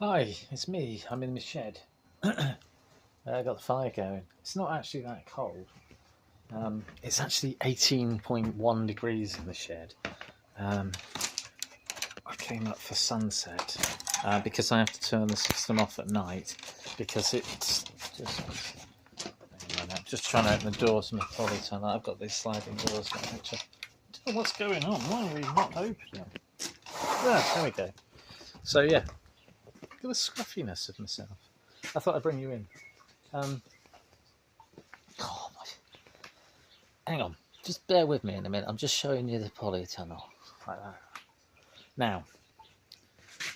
Hi, it's me. I'm in the shed. I got the fire going. It's not actually that cold. It's actually 18.1 degrees in the shed. Um, I came up for sunset because I have to turn the system off at night because it's just. Hang on, I'm just trying to open the doors to my polytunnel. I've got these sliding doors. I don't know what's going on. Why are we not opening? There we go. So yeah, look at the scruffiness of myself. I thought I'd bring you in. Um, oh, hang on, just bear with me in a minute. I'm just showing you the polytunnel like that. Now,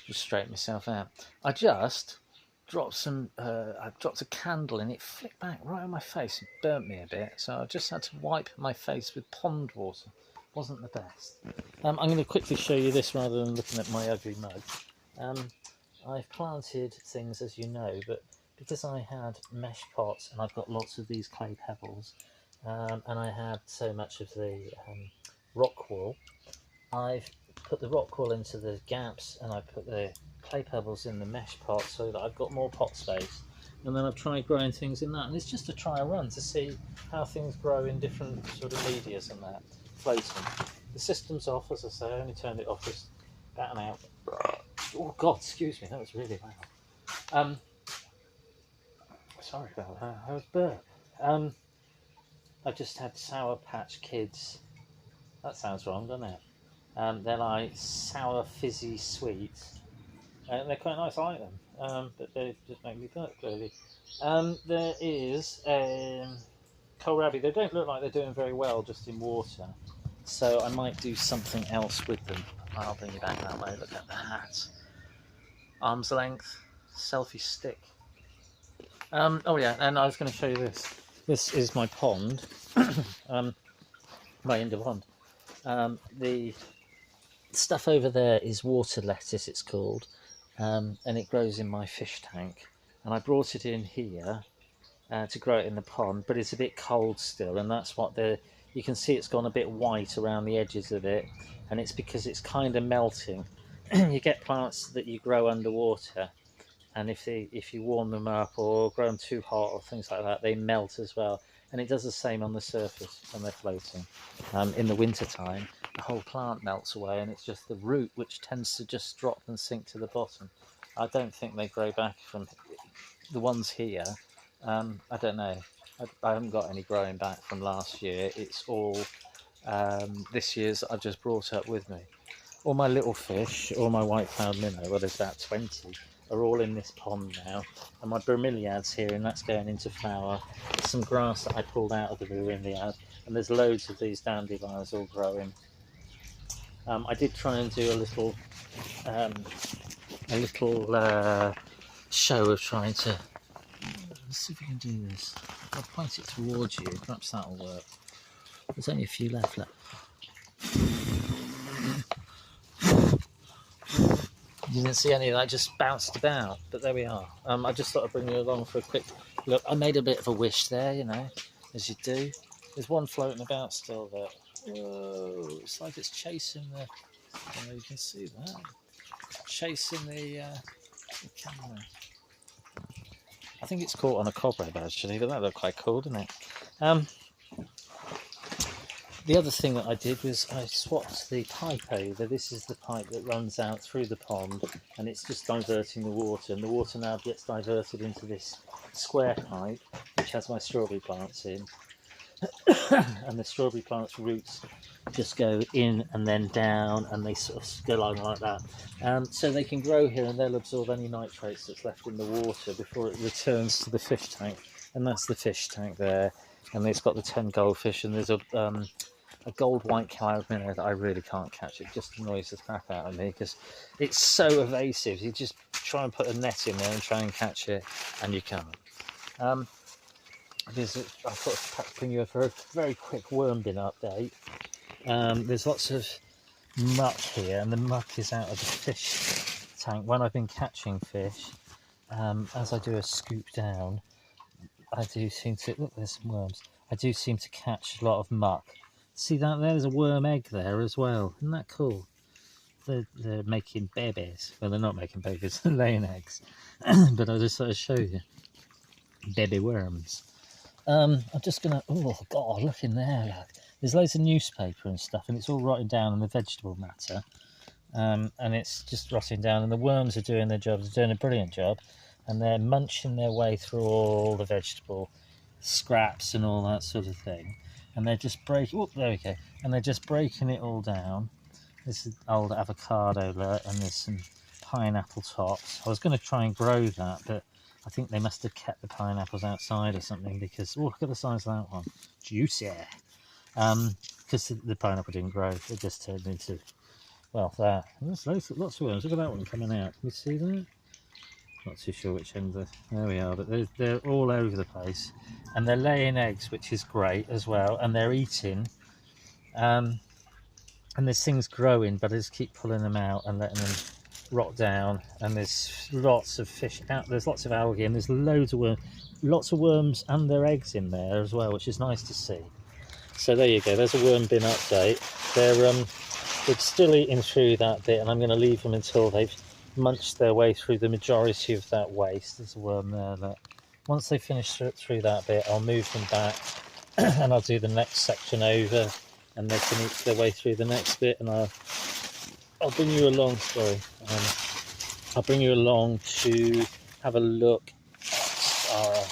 just straighten myself out. I just dropped some. I dropped a candle and it flicked back right on my face. It burnt me a bit, so I just had to wipe my face with pond water. Wasn't the best. I'm going to quickly show you this rather than looking at my ugly mug. Um, I've planted things, as you know, but because I had mesh pots and I've got lots of these clay pebbles, and I had so much of the rock wool, I've put the rock wool into the gaps and I put the clay pebbles in the mesh pot so that I've got more pot space. And then I've tried growing things in that, and it's just a trial run to see how things grow in different sort of medias and that floating. The system's off, as I say. I only turned it off just about an hour. Oh God, excuse me, that was really loud. Sorry about that. I was burp. I just had Sour Patch Kids. That sounds wrong, doesn't it? They're like sour, fizzy sweets. They're quite nice. I like them, but they just make me burp. Clearly, there is kohlrabi. They don't look like they're doing very well just in water, so I might do something else with them. I'll bring you back that way. Look at that, arm's length selfie stick. Oh yeah, and I was going to show you this. This is my pond, my indoor pond. The stuff over there is water lettuce, it's called, and it grows in my fish tank. And I brought it in here to grow it in the pond, but it's a bit cold still, and that's what the you can see it's gone a bit white around the edges of it, and it's because it's kind of melting. You get plants that you grow underwater, and if you warm them up or grow them too hot or things like that, they melt as well. And it does the same on the surface when they're floating. In the winter time, the whole plant melts away, and it's just the root which tends to just drop and sink to the bottom. I don't think they grow back from the ones here. I don't know. I haven't got any growing back from last year. It's all this year's that I've just brought up with me. All my little fish, all my white-cloud minnow, well, there's about 20, are all in this pond now. And my bromeliad's here, and that's going into flower. There's some grass that I pulled out of the bromeliad, and there's loads of these dandelions all growing. I did try and do a little show of trying to. Let's see if we can do this. I'll point it towards you. Perhaps that'll work. There's only a few left. Look. You didn't see any of that, just bounced about, but there we are. I just thought I'd bring you along for a quick look. I made a bit of a wish there, as you do. There's one floating about still there. Whoa, it's like it's chasing the. You can see that. Chasing the camera. I think it's caught on a cobweb actually, but that looked quite cool, didn't it? The other thing that I did was I swapped the pipe over. This is the pipe that runs out through the pond, and it's just diverting the water. And the water now gets diverted into this square pipe, which has my strawberry plants in. And the strawberry plants' roots just go in and then down, and they sort of go along like that. So they can grow here, and they'll absorb any nitrates that's left in the water before it returns to the fish tank. And that's the fish tank there. And it's got the 10 goldfish, and there's a gold white-cloud minnow that I really can't catch. It just annoys the crap out of me because it's so evasive. You just try and put a net in there and try and catch it, and you can't. I thought I'd bring you for a very quick worm bin update. There's lots of muck here, and the muck is out of the fish tank. When I've been catching fish, as I do a scoop down, I do seem to look. There's some worms. I do seem to catch a lot of muck. See that? There's a worm egg there as well. Isn't that cool? they're making babies. Well, they're not making babies, they're laying eggs. But I just thought I'd show you baby worms. I'm just gonna. Oh God, look in there, lad. There's loads of newspaper and stuff, and it's all rotting down on the vegetable matter. And it's just rotting down, and the worms are doing their job. They're doing a brilliant job, and they're munching their way through all the vegetable scraps and all that sort of thing. And they're just breaking. Oh, there we go. And they're just breaking it all down. This is old avocado there, and there's some pineapple tops. I was going to try and grow that, but I think they must have kept the pineapples outside or something, because oh, look at the size of that one, juicy. Because the pineapple didn't grow, it just turned into, well, there. There's lots of worms. Look at that one coming out. Can you see that? Not too sure which end. There we are. But they're all over the place, and they're laying eggs, which is great as well. And they're eating. And there's things growing, but I just keep pulling them out and letting them rot down. And there's lots of fish out. There's lots of algae, and there's loads of worms, lots of worms and their eggs in there as well, which is nice to see. So there you go. There's a worm bin update. They're still eating through that bit, and I'm going to leave them until they've munched their way through the majority of that waste. There's a worm there. Look. Once they finish through that bit, I'll move them back, and I'll do the next section over, and they can eat their way through the next bit, and I'll bring you along. Sorry, I'll bring you along to have a look at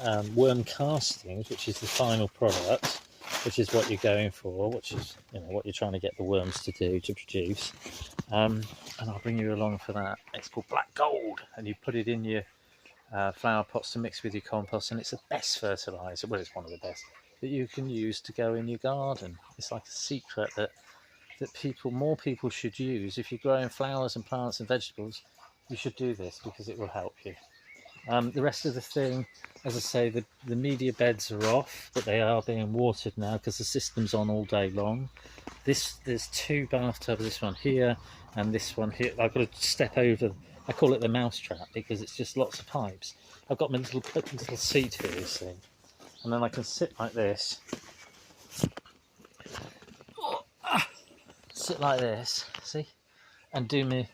our worm castings, which is the final product, which is what you're going for, which is what you're trying to get the worms to do, to produce. And I'll bring you along for that. It's called Black Gold, and you put it in your flower pots to mix with your compost, and it's the best fertiliser. Well, it's one of the best that you can use to go in your garden. It's like a secret that more people should use. If you're growing flowers and plants and vegetables, you should do this, because it will help you. The rest of the thing, as I say, the media beds are off, but they are being watered now because the system's on all day long. There's two bathtubs, this one here and this one here. I've got to step over. I call it the mouse trap because it's just lots of pipes. I've got my little seat here, you see, and then I can sit like this. Sit like this, see, and do my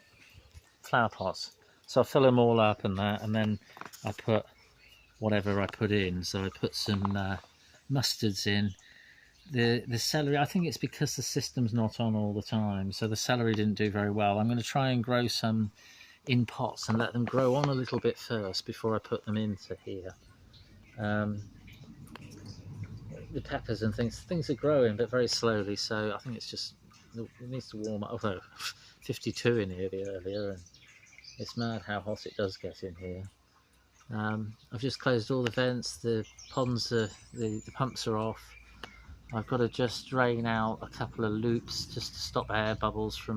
flower pots. So I fill them all up and that, and then I put whatever I put in. So I put some mustards in. The celery, I think it's because the system's not on all the time, so the celery didn't do very well. I'm going to try and grow some in pots and let them grow on a little bit first before I put them into here. The peppers and things are growing, but very slowly, so I think it's just, it needs to warm up. Although 52 in here earlier, and it's mad how hot it does get in here. I've just closed all the vents. The ponds are, the pumps are off. I've got to just drain out a couple of loops just to stop air bubbles from